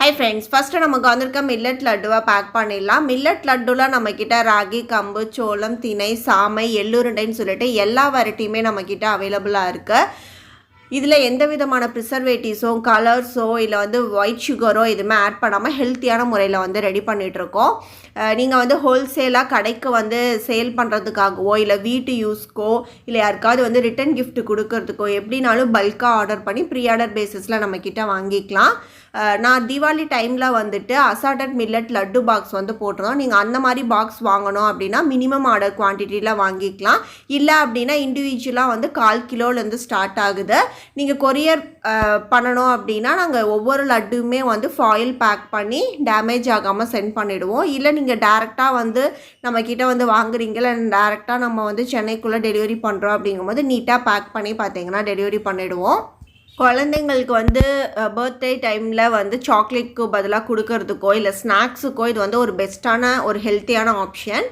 Hi friends, first நமக்கு வந்திருக்க millet லட்டுவை back பண்ணிடலாம். மில்லட் லட்டுவில் நம்மக்கிட்ட ராகி, கம்பு, சோளம், திணை, சாமை, எள்ளுருண்டைன்னு சொல்லிட்டு எல்லா வெரைட்டியுமே நம்மக்கிட்ட அவைலபிளாக இருக்குது. இதில் எந்த விதமான ப்ரிசர்வேட்டிவ்ஸோ கலர்ஸோ இல்லை ஒயிட் சுகரோ எதுவுமே ஆட் பண்ணாமல் ஹெல்த்தியான முறையில் ரெடி பண்ணிகிட்ருக்கோம். நீங்கள் ஹோல்சேலாக கடைக்கு சேல் பண்ணுறதுக்காகவோ இல்லை வீட்டு யூஸ்க்கோ இல்லை யாருக்காவது ரிட்டன் கிஃப்ட் கொடுக்கறதுக்கோ எப்படினாலும் பல்காக ஆர்டர் பண்ணி ப்ரீ ஆர்டர் பேசிஸில் நம்மக்கிட்ட வாங்கிக்கலாம். நான் தீபாவளி டைமில் அசார்டட் மில்லட் லட்டு பாக்ஸ் போட்டிருந்தோம். நீங்கள் அந்த மாதிரி பாக்ஸ் வாங்கணும் அப்படின்னா மினிமம் ஆர்டர் குவான்டிட்டியில் வாங்கிக்கலாம். இல்லை அப்படின்னா இண்டிவிஜுவலாக 1/4 கிலோலேருந்து ஸ்டார்ட் ஆகுது. நீங்கள் கொரியர் பண்ணணும் அப்படின்னா நாங்கள் ஒவ்வொரு லட்டுமே ஃபாயில் பேக் பண்ணி டேமேஜ் ஆகாமல் சென்ட் பண்ணிவிடுவோம். இல்லை நீங்கள் டேரெக்டாக நம்மக்கிட்ட வாங்குறீங்கள டேரெக்டாக நம்ம சென்னைக்குள்ளே டெலிவரி பண்ணுறோம் அப்படிங்கும்போது நீட்டாக பேக் பண்ணி பார்த்தீங்கன்னா டெலிவரி பண்ணிவிடுவோம். குழந்தைங்களுக்கு பர்த்டே டைமில் சாக்லேட்க்கு பதிலாக கொடுக்கறதுக்கோ இல்லை ஸ்நாக்ஸுக்கோ இது ஒரு பெஸ்ட்டான ஒரு ஹெல்த்தியான ஆப்ஷன்.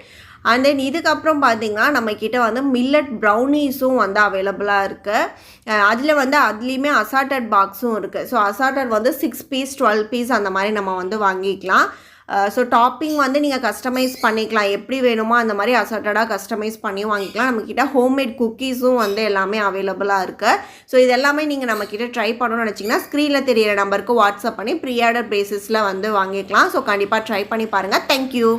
அண்ட் தென் இதுக்கப்புறம் பார்த்திங்கன்னா நம்மக்கிட்ட மில்லட் ப்ரௌனீஸும் அவைலபிளாக இருக்குது. அதில் அதுலேயுமே அசார்டட் பாக்ஸும் இருக்குது. ஸோ அசார்டட் 6 பீஸ் 12 பீஸ் அந்த மாதிரி நம்ம வாங்கிக்கலாம். ஸோ டாப்பிங் நீங்கள் கஸ்டமைஸ் பண்ணிக்கலாம். எப்படி வேணுமோ அந்த மாதிரி அசார்ட்டடாக கஸ்டமைஸ் பண்ணி வாங்கிக்கலாம். நம்மக்கிட்ட ஹோம்மேட் குக்கீஸும் எல்லாமே அவைலபிளாக இருக்குது. ஸோ இது எல்லாமே நீங்கள் நம்மக்கிட்ட ட்ரை பண்ணணும்னு நினச்சிங்கன்னா ஸ்க்ரீனில் தெரியிற நம்பருக்கு வாட்ஸ்அப் பண்ணி ப்ரீ ஆர்டர் பேசிஸில் வாங்கிக்கலாம். ஸோ கண்டிப்பாக ட்ரை பண்ணி பாருங்கள். தேங்க்யூ.